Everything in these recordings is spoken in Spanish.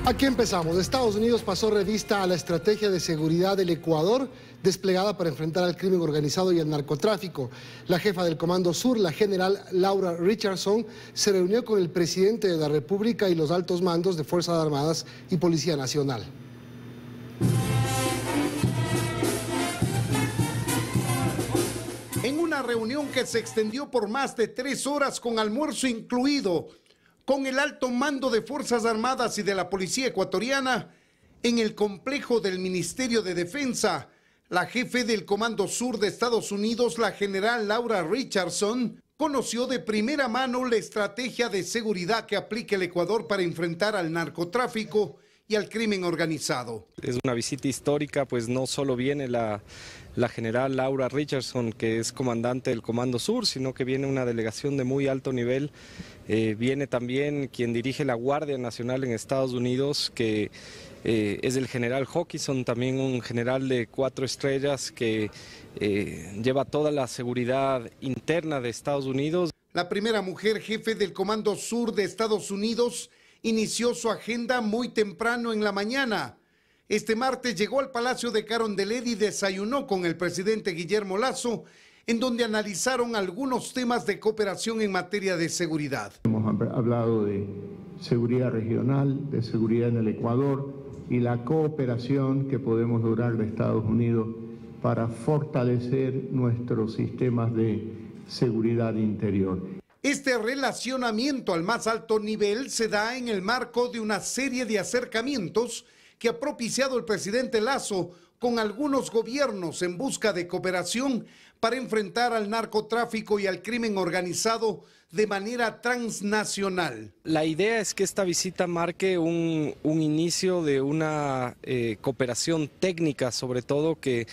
Aquí empezamos. Estados Unidos pasó revista a la estrategia de seguridad del Ecuador desplegada para enfrentar al crimen organizado y el narcotráfico. La jefa del Comando Sur, la general Laura Richardson, se reunió con el presidente de la República y los altos mandos de Fuerzas Armadas y Policía Nacional. En una reunión que se extendió por más de 3 horas con almuerzo incluido, con el alto mando de Fuerzas Armadas y de la Policía Ecuatoriana, en el complejo del Ministerio de Defensa, la jefe del Comando Sur de Estados Unidos, la general Laura Richardson, conoció de primera mano la estrategia de seguridad que aplica el Ecuador para enfrentar al narcotráfico y al crimen organizado. Es una visita histórica, pues no solo viene la general Laura Richardson, que es comandante del Comando Sur, sino que viene una delegación de muy alto nivel. Viene también quien dirige la Guardia Nacional en Estados Unidos, que es el general Hawkinson, también un general de 4 estrellas que lleva toda la seguridad interna de Estados Unidos. La primera mujer jefe del Comando Sur de Estados Unidos inició su agenda muy temprano en la mañana. Este martes llegó al Palacio de Carondelet y desayunó con el presidente Guillermo Lasso, en donde analizaron algunos temas de cooperación en materia de seguridad. Hemos hablado de seguridad regional, de seguridad en el Ecuador y la cooperación que podemos lograr de Estados Unidos para fortalecer nuestros sistemas de seguridad interior. Este relacionamiento al más alto nivel se da en el marco de una serie de acercamientos que ha propiciado el presidente Lasso con algunos gobiernos en busca de cooperación para enfrentar al narcotráfico y al crimen organizado de manera transnacional. La idea es que esta visita marque un inicio de una cooperación técnica, sobre todo que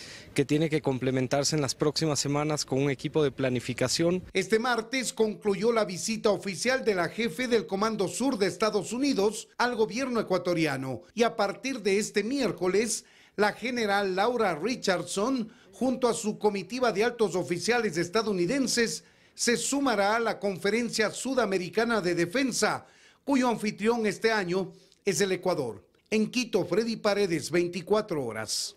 tiene que complementarse en las próximas semanas con un equipo de planificación. Este martes concluyó la visita oficial de la jefe del Comando Sur de Estados Unidos al gobierno ecuatoriano y a partir de este miércoles, la general Laura Richardson, junto a su comitiva de altos oficiales estadounidenses, se sumará a la Conferencia Sudamericana de Defensa, cuyo anfitrión este año es el Ecuador. En Quito, Freddy Paredes, 24 horas.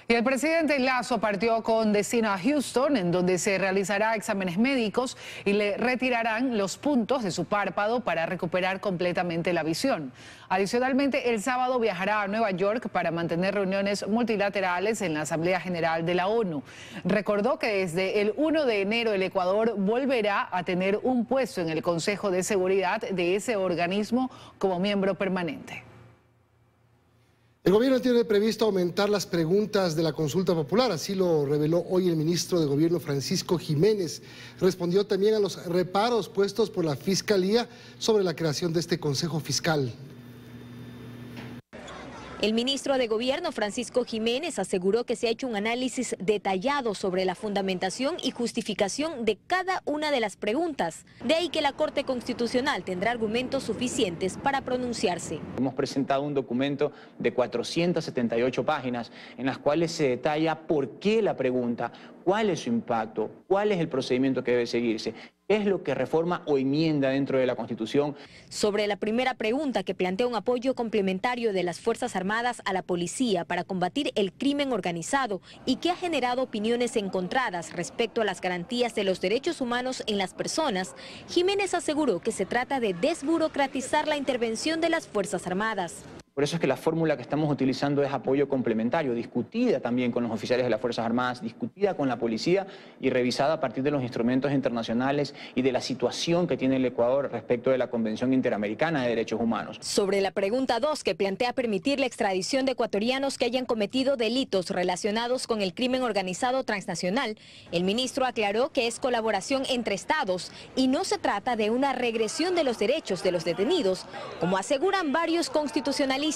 Y el presidente Lasso partió con destino a Houston, en donde se realizará exámenes médicos y le retirarán los puntos de su párpado para recuperar completamente la visión. Adicionalmente, el sábado viajará a Nueva York para mantener reuniones multilaterales en la Asamblea General de la ONU. Recordó que desde el 1 de enero el Ecuador volverá a tener un puesto en el Consejo de Seguridad de ese organismo como miembro permanente. El gobierno tiene previsto aumentar las preguntas de la consulta popular, así lo reveló hoy el ministro de Gobierno Francisco Jiménez. Respondió también a los reparos puestos por la Fiscalía sobre la creación de este Consejo Fiscal. El ministro de Gobierno, Francisco Jiménez, aseguró que se ha hecho un análisis detallado sobre la fundamentación y justificación de cada una de las preguntas. De ahí que la Corte Constitucional tendrá argumentos suficientes para pronunciarse. Hemos presentado un documento de 478 páginas en las cuales se detalla por qué la pregunta, cuál es su impacto, cuál es el procedimiento que debe seguirse, qué es lo que reforma o enmienda dentro de la Constitución. Sobre la primera pregunta, que plantea un apoyo complementario de las Fuerzas Armadas a la policía para combatir el crimen organizado y que ha generado opiniones encontradas respecto a las garantías de los derechos humanos en las personas, Jiménez aseguró que se trata de desburocratizar la intervención de las Fuerzas Armadas. Por eso es que la fórmula que estamos utilizando es apoyo complementario, discutida también con los oficiales de las Fuerzas Armadas, discutida con la policía y revisada a partir de los instrumentos internacionales y de la situación que tiene el Ecuador respecto de la Convención Interamericana de Derechos Humanos. Sobre la pregunta 2, que plantea permitir la extradición de ecuatorianos que hayan cometido delitos relacionados con el crimen organizado transnacional, el ministro aclaró que es colaboración entre estados y no se trata de una regresión de los derechos de los detenidos, como aseguran varios constitucionalistas.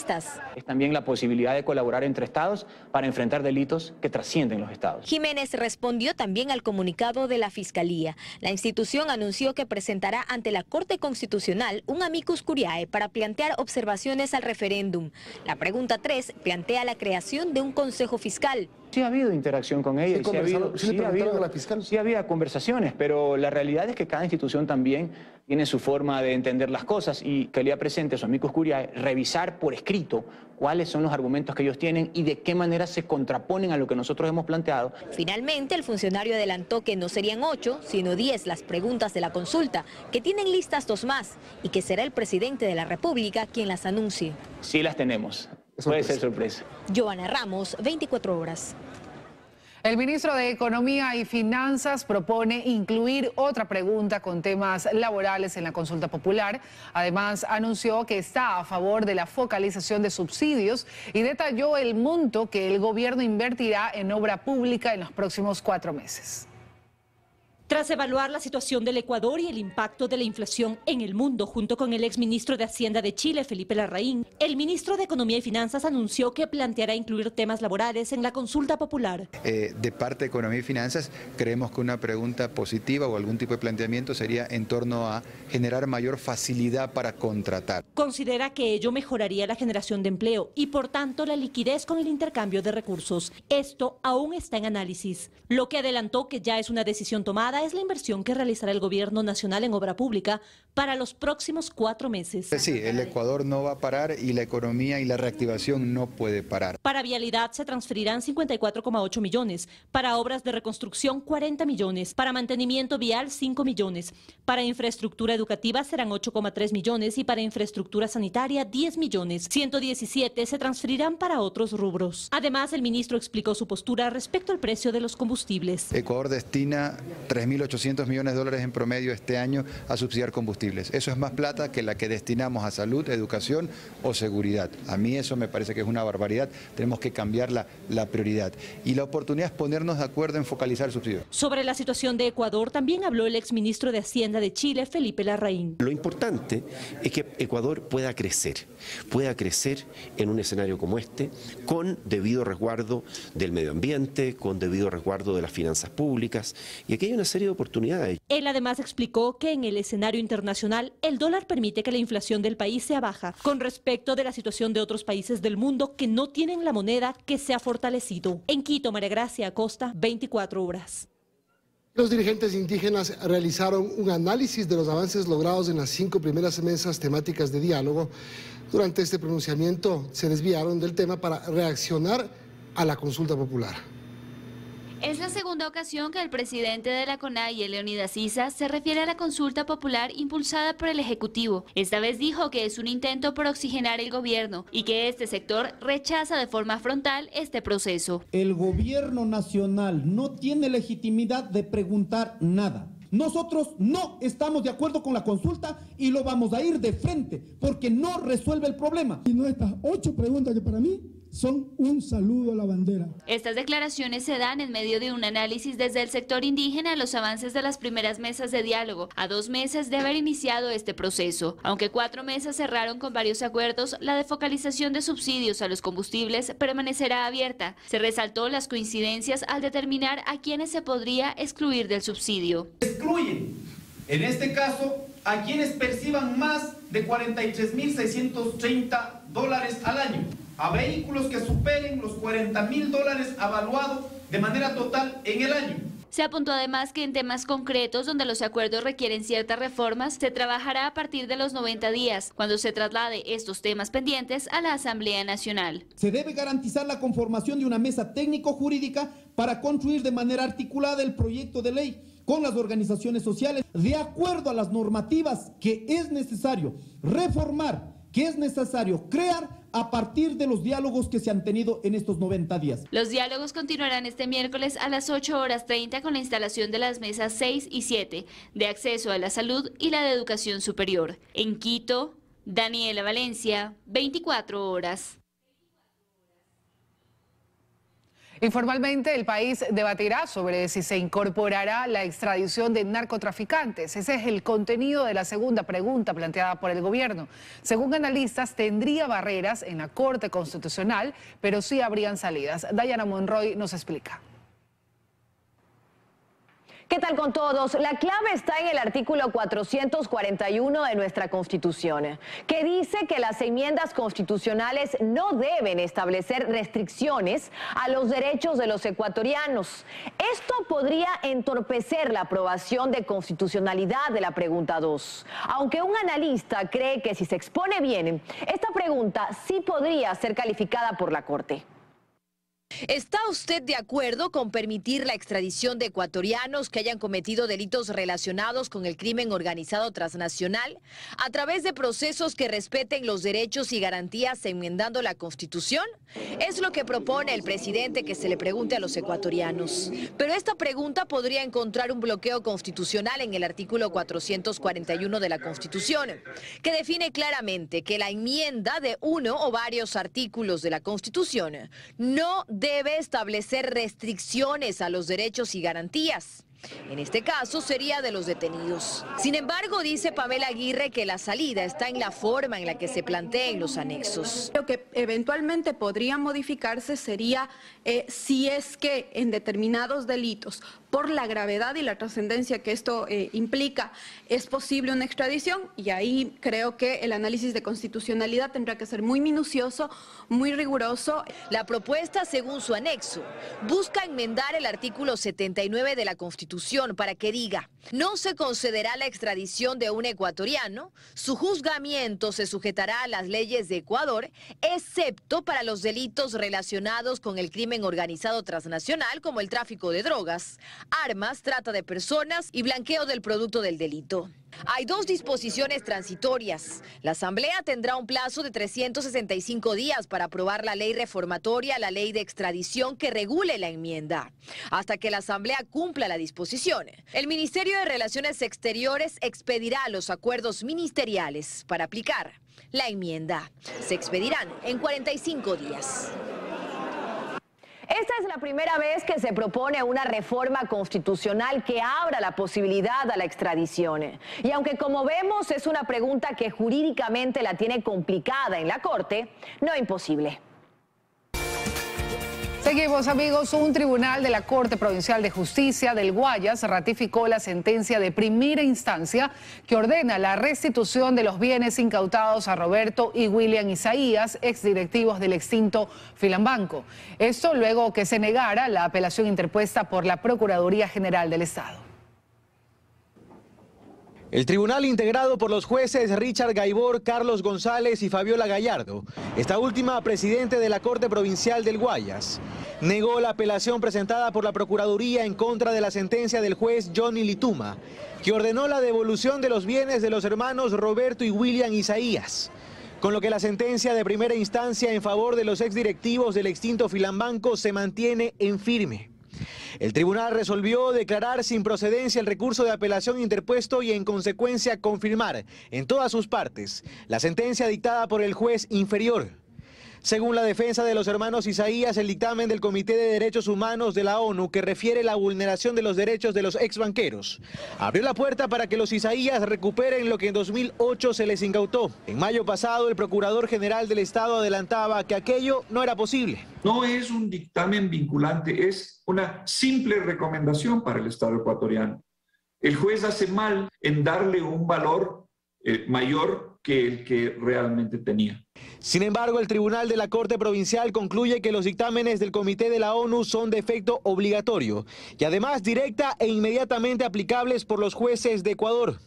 Es también la posibilidad de colaborar entre estados para enfrentar delitos que trascienden los estados. Jiménez respondió también al comunicado de la Fiscalía. La institución anunció que presentará ante la Corte Constitucional un amicus curiae para plantear observaciones al referéndum. La pregunta 3 plantea la creación de un consejo fiscal. Sí ha habido interacción con ella, ¿Sí le preguntaron a la fiscal? Sí había conversaciones, pero la realidad es que cada institución también tiene su forma de entender las cosas y que le presente a su amicus curiae revisar por escrito cuáles son los argumentos que ellos tienen y de qué manera se contraponen a lo que nosotros hemos planteado. Finalmente, el funcionario adelantó que no serían 8, sino 10 las preguntas de la consulta, que tienen listas 2 más y que será el presidente de la República quien las anuncie. Sí las tenemos, puede ser sorpresa. Joana Ramos, 24 horas. El ministro de Economía y Finanzas propone incluir otra pregunta con temas laborales en la consulta popular. Además, anunció que está a favor de la focalización de subsidios y detalló el monto que el gobierno invertirá en obra pública en los próximos 4 meses. Tras evaluar la situación del Ecuador y el impacto de la inflación en el mundo, junto con el exministro de Hacienda de Chile, Felipe Larraín, el ministro de Economía y Finanzas anunció que planteará incluir temas laborales en la consulta popular. De parte de Economía y Finanzas, creemos que una pregunta positiva o algún tipo de planteamiento sería en torno a generar mayor facilidad para contratar. Considera que ello mejoraría la generación de empleo y, por tanto, la liquidez con el intercambio de recursos. Esto aún está en análisis. Lo que adelantó que ya es una decisión tomada es la inversión que realizará el gobierno nacional en obra pública para los próximos 4 meses. Sí, el Ecuador no va a parar y la economía y la reactivación no puede parar. Para vialidad se transferirán 54,8 millones, para obras de reconstrucción 40 millones, para mantenimiento vial 5 millones, para infraestructura educativa serán 8,3 millones y para infraestructura sanitaria 10 millones. 117 se transferirán para otros rubros. Además, el ministro explicó su postura respecto al precio de los combustibles. Ecuador destina 3.800 millones de dólares en promedio este año a subsidiar combustibles. Eso es más plata que la que destinamos a salud, educación o seguridad. A mí eso me parece que es una barbaridad. Tenemos que cambiar la prioridad. Y la oportunidad es ponernos de acuerdo en focalizar el subsidio. Sobre la situación de Ecuador también habló el exministro de Hacienda de Chile, Felipe Larraín. Lo importante es que Ecuador pueda crecer en un escenario como este, con debido resguardo del medio ambiente, con debido resguardo de las finanzas públicas, y aquí hay una serie de oportunidades. Él además explicó que en el escenario internacional el dólar permite que la inflación del país sea baja, con respecto de la situación de otros países del mundo que no tienen la moneda que se ha fortalecido. En Quito, María Gracia Acosta, 24 horas. Los dirigentes indígenas realizaron un análisis de los avances logrados en las 5 primeras mesas temáticas de diálogo. Durante este pronunciamiento se desviaron del tema para reaccionar a la consulta popular. Es la segunda ocasión que el presidente de la CONAIE, Leonidas Issa, se refiere a la consulta popular impulsada por el Ejecutivo. Esta vez dijo que es un intento por oxigenar el gobierno y que este sector rechaza de forma frontal este proceso. El gobierno nacional no tiene legitimidad de preguntar nada. Nosotros no estamos de acuerdo con la consulta y lo vamos a ir de frente porque no resuelve el problema. Y no estas 8 preguntas que para mí son un saludo a la bandera. Estas declaraciones se dan en medio de un análisis desde el sector indígena a los avances de las primeras mesas de diálogo, a 2 meses de haber iniciado este proceso. Aunque 4 mesas cerraron con varios acuerdos, la defocalización de subsidios a los combustibles permanecerá abierta. Se resaltó las coincidencias al determinar a quienes se podría excluir del subsidio. Excluyen, en este caso, a quienes perciban más de $43.630 al año, a vehículos que superen los $40.000 avaluados de manera total en el año. Se apuntó además que en temas concretos donde los acuerdos requieren ciertas reformas, se trabajará a partir de los 90 días, cuando se traslade estos temas pendientes a la Asamblea Nacional. Se debe garantizar la conformación de una mesa técnico-jurídica para construir de manera articulada el proyecto de ley con las organizaciones sociales, de acuerdo a las normativas que es necesario reformar, que es necesario crear a partir de los diálogos que se han tenido en estos 90 días. Los diálogos continuarán este miércoles a las 8:30 con la instalación de las mesas 6 y 7 de acceso a la salud y la de educación superior. En Quito, Daniela Valencia, 24 horas. Informalmente, el país debatirá sobre si se incorporará la extradición de narcotraficantes. Ese es el contenido de la segunda pregunta planteada por el gobierno. Según analistas, tendría barreras en la Corte Constitucional, pero sí habrían salidas. Dayana Monroy nos explica. ¿Qué tal con todos? La clave está en el artículo 441 de nuestra Constitución, que dice que las enmiendas constitucionales no deben establecer restricciones a los derechos de los ecuatorianos. Esto podría entorpecer la aprobación de constitucionalidad de la pregunta 2, aunque un analista cree que si se expone bien, esta pregunta sí podría ser calificada por la Corte. ¿Está usted de acuerdo con permitir la extradición de ecuatorianos que hayan cometido delitos relacionados con el crimen organizado transnacional a través de procesos que respeten los derechos y garantías enmendando la Constitución? Es lo que propone el presidente que se le pregunte a los ecuatorianos. Pero esta pregunta podría encontrar un bloqueo constitucional en el artículo 441 de la Constitución, que define claramente que la enmienda de uno o varios artículos de la Constitución no debe establecer restricciones a los derechos y garantías. En este caso sería de los detenidos. Sin embargo, dice Pamela Aguirre que la salida está en la forma en la que se planteen los anexos. Lo que eventualmente podría modificarse sería si es que en determinados delitos, por la gravedad y la trascendencia que esto implica, es posible una extradición, y ahí creo que el análisis de constitucionalidad tendrá que ser muy minucioso, muy riguroso. La propuesta, según su anexo, busca enmendar el artículo 79 de la Constitución para que diga: no se concederá la extradición de un ecuatoriano, su juzgamiento se sujetará a las leyes de Ecuador, excepto para los delitos relacionados con el crimen organizado transnacional, como el tráfico de drogas, armas, trata de personas y blanqueo del producto del delito. Hay dos disposiciones transitorias. La Asamblea tendrá un plazo de 365 días para aprobar la ley reformatoria a la ley de extradición que regule la enmienda. Hasta que la Asamblea cumpla la disposición, el Ministerio de Relaciones Exteriores expedirá los acuerdos ministeriales para aplicar la enmienda. Se expedirán en 45 días. Esta es la primera vez que se propone una reforma constitucional que abra la posibilidad a la extradición. Y aunque, como vemos, es una pregunta que jurídicamente la tiene complicada en la Corte, no imposible. Seguimos, amigos. Un tribunal de la Corte Provincial de Justicia del Guayas ratificó la sentencia de primera instancia que ordena la restitución de los bienes incautados a Roberto y William Isaías, exdirectivos del extinto Filambanco. Esto luego que se negara la apelación interpuesta por la Procuraduría General del Estado. El tribunal, integrado por los jueces Richard Gaibor, Carlos González y Fabiola Gallardo, esta última presidente de la Corte Provincial del Guayas, negó la apelación presentada por la Procuraduría en contra de la sentencia del juez Johnny Lituma, que ordenó la devolución de los bienes de los hermanos Roberto y William Isaías, con lo que la sentencia de primera instancia en favor de los exdirectivos del extinto Filambanco se mantiene en firme. El tribunal resolvió declarar sin procedencia el recurso de apelación interpuesto y en consecuencia confirmar en todas sus partes la sentencia dictada por el juez inferior. Según la defensa de los hermanos Isaías, el dictamen del Comité de Derechos Humanos de la ONU que refiere la vulneración de los derechos de los exbanqueros abrió la puerta para que los Isaías recuperen lo que en 2008 se les incautó. En mayo pasado, el Procurador General del Estado adelantaba que aquello no era posible. No es un dictamen vinculante, es una simple recomendación para el Estado ecuatoriano. El juez hace mal en darle un valor mayor que el que realmente tenía. Sin embargo, el Tribunal de la Corte Provincial concluye que los dictámenes del Comité de la ONU son de efecto obligatorio y además directa e inmediatamente aplicables por los jueces de Ecuador.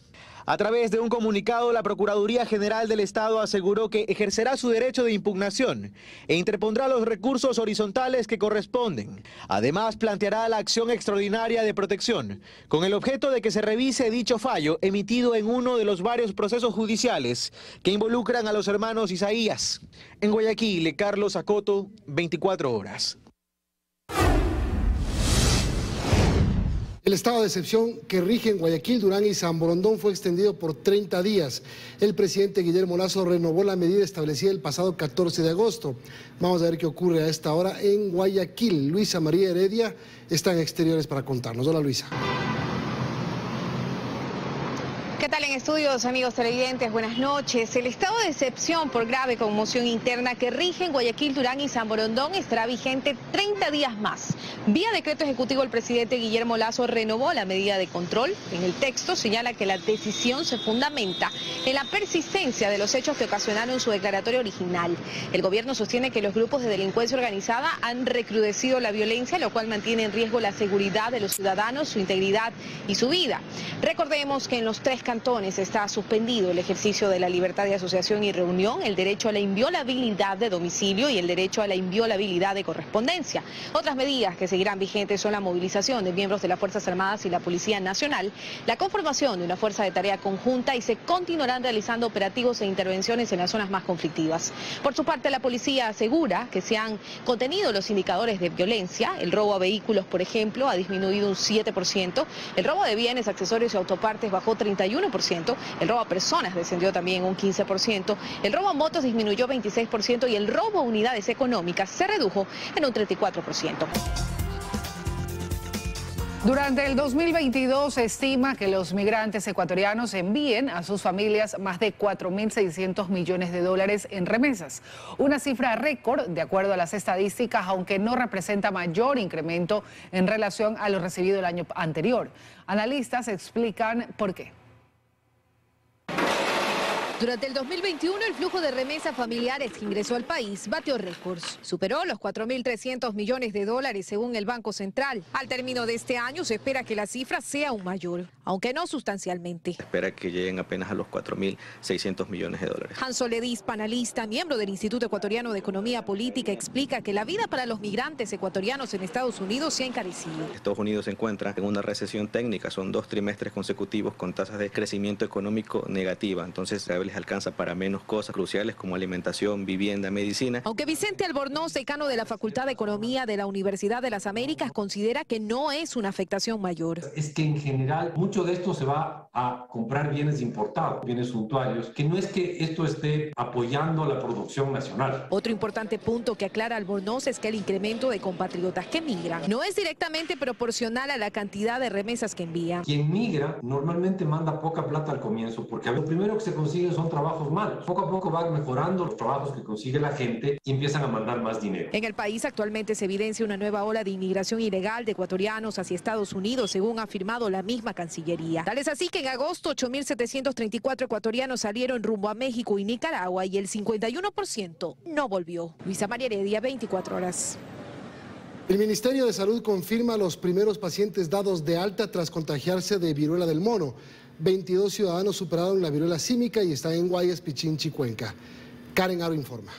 A través de un comunicado, la Procuraduría General del Estado aseguró que ejercerá su derecho de impugnación e interpondrá los recursos horizontales que corresponden. Además, planteará la acción extraordinaria de protección, con el objeto de que se revise dicho fallo emitido en uno de los varios procesos judiciales que involucran a los hermanos Isaías. En Guayaquil, Carlos Acoto, 24 horas. El estado de excepción que rige en Guayaquil, Durán y San Borondón fue extendido por 30 días. El presidente Guillermo Lasso renovó la medida establecida el pasado 14 de agosto. Vamos a ver qué ocurre a esta hora en Guayaquil. Luisa María Heredia está en Exteriores para contarnos. Hola, Luisa. ¿Qué tal en estudios, amigos televidentes? Buenas noches. El estado de excepción por grave conmoción interna que rige en Guayaquil, Durán y San Borondón estará vigente 30 días más. Vía decreto ejecutivo, el presidente Guillermo Lasso renovó la medida de control. En el texto señala que la decisión se fundamenta en la persistencia de los hechos que ocasionaron su declaratoria original. El gobierno sostiene que los grupos de delincuencia organizada han recrudecido la violencia, lo cual mantiene en riesgo la seguridad de los ciudadanos, su integridad y su vida. Recordemos que en los 3 cantones está suspendido el ejercicio de la libertad de asociación y reunión, el derecho a la inviolabilidad de domicilio y el derecho a la inviolabilidad de correspondencia. Otras medidas que seguirán vigentes son la movilización de miembros de las Fuerzas Armadas y la Policía Nacional, la conformación de una fuerza de tarea conjunta y se continuarán realizando operativos e intervenciones en las zonas más conflictivas. Por su parte, la policía asegura que se han contenido los indicadores de violencia. El robo a vehículos, por ejemplo, ha disminuido un 7%, el robo de bienes, accesorios y autopartes bajó 31%, el robo a personas descendió también un 15%, el robo a motos disminuyó 26% y el robo a unidades económicas se redujo en un 34%. Durante el 2022 se estima que los migrantes ecuatorianos envíen a sus familias más de 4.600 millones de dólares en remesas. Una cifra récord de acuerdo a las estadísticas, aunque no representa mayor incremento en relación a lo recibido el año anterior. Analistas explican por qué. Durante el 2021, el flujo de remesas familiares que ingresó al país batió récords. Superó los 4.300 millones de dólares según el Banco Central. Al término de este año se espera que la cifra sea aún mayor, aunque no sustancialmente. Se espera que lleguen apenas a los 4.600 millones de dólares. Hanson Ledis, panelista, miembro del Instituto Ecuatoriano de Economía Política, explica que la vida para los migrantes ecuatorianos en Estados Unidos se ha encarecido. Estados Unidos se encuentra en una recesión técnica, son 2 trimestres consecutivos con tasas de crecimiento económico negativa, entonces les alcanza para menos cosas cruciales como alimentación, vivienda, medicina. Aunque Vicente Albornoz, decano de la Facultad de Economía de la Universidad de las Américas, considera que no es una afectación mayor. Es que en general mucho de esto se va a comprar bienes importados, bienes suntuarios, que no es que esto esté apoyando la producción nacional. Otro importante punto que aclara Albornoz es que el incremento de compatriotas que migran no es directamente proporcional a la cantidad de remesas que envían. Quien migra normalmente manda poca plata al comienzo porque lo primero que se consigue son trabajos malos. Poco a poco van mejorando los trabajos que consigue la gente y empiezan a mandar más dinero. En el país actualmente se evidencia una nueva ola de inmigración ilegal de ecuatorianos hacia Estados Unidos, según ha afirmado la misma Cancillería. Tal es así que en agosto 8.734 ecuatorianos salieron rumbo a México y Nicaragua y el 51% no volvió. Luisa María Heredia, 24 horas. El Ministerio de Salud confirma los primeros pacientes dados de alta tras contagiarse de viruela del mono. 22 ciudadanos superaron la viruela símica y están en Guayas, Pichincha y Cuenca. Karen Aro informa.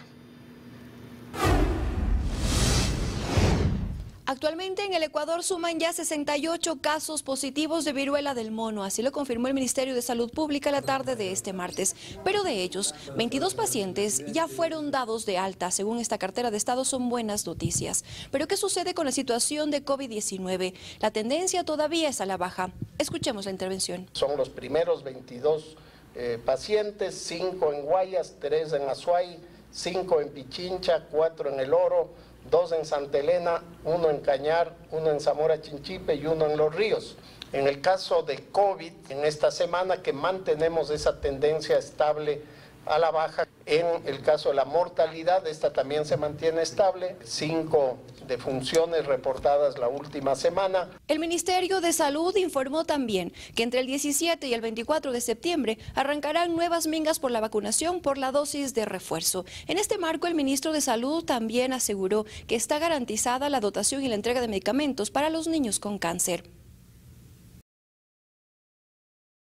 Actualmente en el Ecuador suman ya 68 casos positivos de viruela del mono, así lo confirmó el Ministerio de Salud Pública la tarde de este martes. Pero de ellos, 22 pacientes ya fueron dados de alta. Según esta cartera de estado son buenas noticias. Pero ¿qué sucede con la situación de COVID-19? La tendencia todavía es a la baja. Escuchemos la intervención. Son los primeros 22 pacientes, 5 en Guayas, 3 en Azuay, 5 en Pichincha, 4 en El Oro, 2 en Santa Elena, 1 en Cañar, 1 en Zamora Chinchipe y 1 en Los Ríos. En el caso de COVID, en esta semana que mantenemos esa tendencia estable a la baja. En el caso de la mortalidad, esta también se mantiene estable, 5 defunciones reportadas la última semana. El Ministerio de Salud informó también que entre el 17 y el 24 de septiembre arrancarán nuevas mingas por la vacunación por la dosis de refuerzo. En este marco, el ministro de Salud también aseguró que está garantizada la dotación y la entrega de medicamentos para los niños con cáncer.